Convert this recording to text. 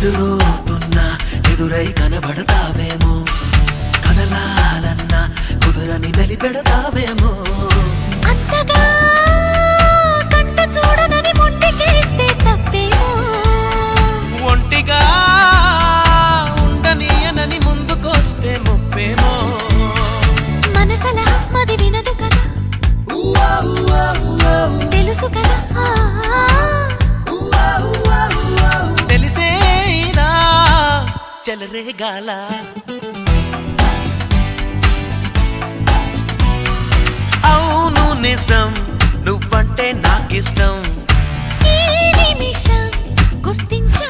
ఎదురవుతున్నా ఎదురై కనబడతావేమో, కదలాలన్నా కుదురని మెలిపెడతావేమో. అంతగా కంట చూడనని మొండికేస్తే తప్పేమో, ఒంటిగా ఉండనీయనని ముందుకొస్తే ముప్పేమో. మనసలా మది వినదు కదా, తెలుసు కదా తెలిసేనా చెలరేగాల. అవును నిజం, నువ్వంటే నాకిష్టం. ఈ నిమిషం గుర్తించా